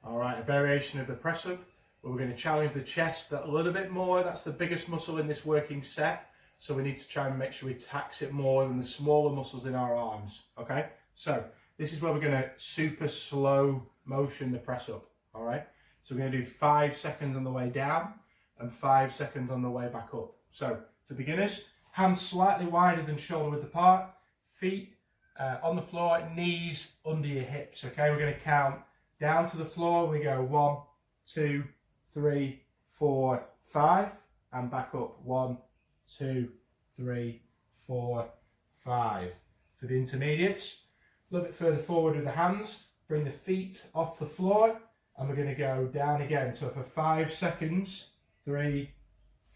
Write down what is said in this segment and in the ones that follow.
All right, a variation of the press up, but we're going to challenge the chest a little bit more. That's the biggest muscle in this working set, so we need to try and make sure we tax it more than the smaller muscles in our arms. Okay, so this is where we're going to super slow motion the press up. All right, so we're going to do 5 seconds on the way down and 5 seconds on the way back up. So for beginners, hands slightly wider than shoulder width apart, feet on the floor, knees under your hips. Okay, we're going to count down to the floor. We go 1, 2, 3, 4, 5, and back up 1, 2, 3, 4, 5. For the intermediates, a little bit further forward with the hands, bring the feet off the floor, and we're going to go down again. So for 5 seconds, 3,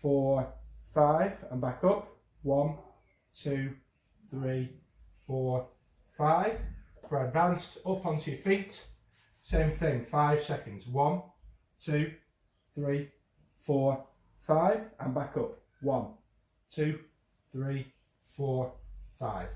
4, 5, and back up 1, 2, 3, 4, 5. For advanced, up onto your feet, same thing, 5 seconds. 1, 2, 3, 4, 5, and back up. 1, 2, 3, 4, 5.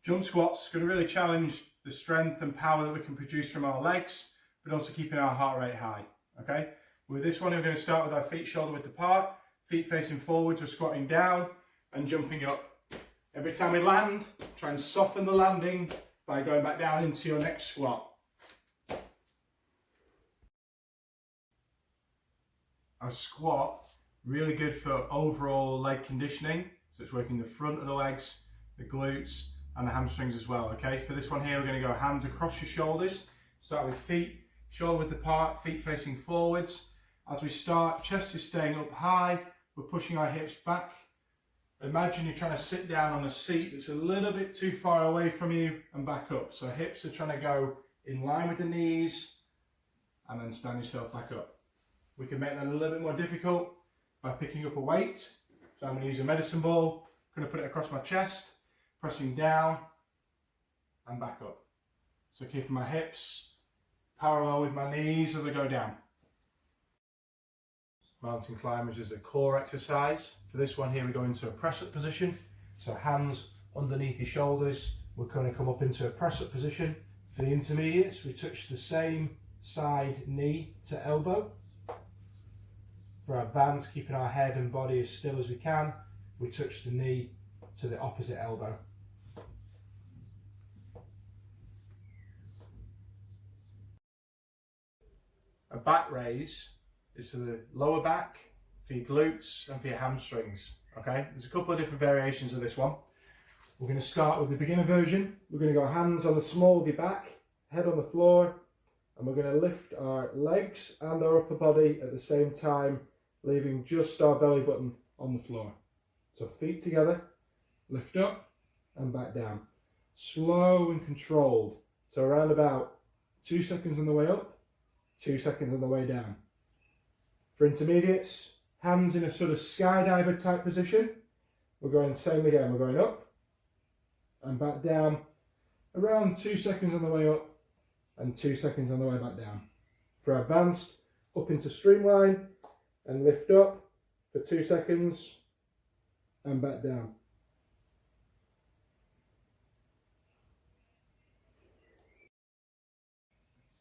Jump squats going to really challenge the strength and power that we can produce from our legs, but also keeping our heart rate high. Okay. With this one, we're going to start with our feet shoulder width apart, feet facing forwards. We're squatting down and jumping up. Every time we land, try and soften the landing by going back down into your next squat. Our squat, really good for overall leg conditioning. So it's working the front of the legs, the glutes, and the hamstrings as well. Okay, for this one here, we're going to go hands across your shoulders. Start with feet, shoulder width apart, feet facing forwards. As we start, chest is staying up high. We're pushing our hips back. Imagine you're trying to sit down on a seat that's a little bit too far away from you and back up. So hips are trying to go in line with the knees and then stand yourself back up. We can make that a little bit more difficult by picking up a weight. So I'm going to use a medicine ball. I'm going to put it across my chest, pressing down and back up. So keeping my hips parallel with my knees as I go down. Mountain climbers is a core exercise. For this one here, we go into a press up position. So hands underneath your shoulders. We're going to come up into a press up position. For the intermediates, we touch the same side knee to elbow. For advanced, keeping our head and body as still as we can, we touch the knee to the opposite elbow. A back raise is to the lower back, for your glutes and for your hamstrings. Okay, there's a couple of different variations of this one. We're going to start with the beginner version. We're going to go hands on the small of your back, head on the floor, and we're going to lift our legs and our upper body at the same time, leaving just our belly button on the floor. So feet together, lift up and back down. Slow and controlled. So around about 2 seconds on the way up, 2 seconds on the way down. For intermediates, hands in a sort of skydiver type position. We're going the same again. We're going up and back down. Around 2 seconds on the way up and 2 seconds on the way back down. For advanced, up into streamline and lift up for 2 seconds and back down.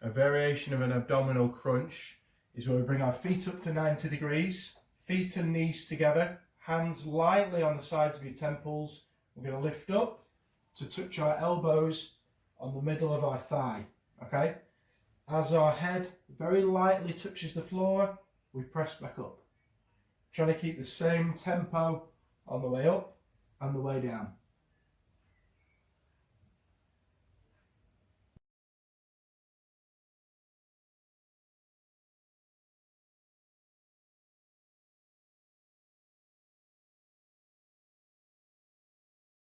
A variation of an abdominal crunch is where we bring our feet up to 90 degrees, feet and knees together, hands lightly on the sides of your temples. We're going to lift up to touch our elbows on the middle of our thigh, okay? As our head very lightly touches the floor, we press back up. Trying to keep the same tempo on the way up and the way down.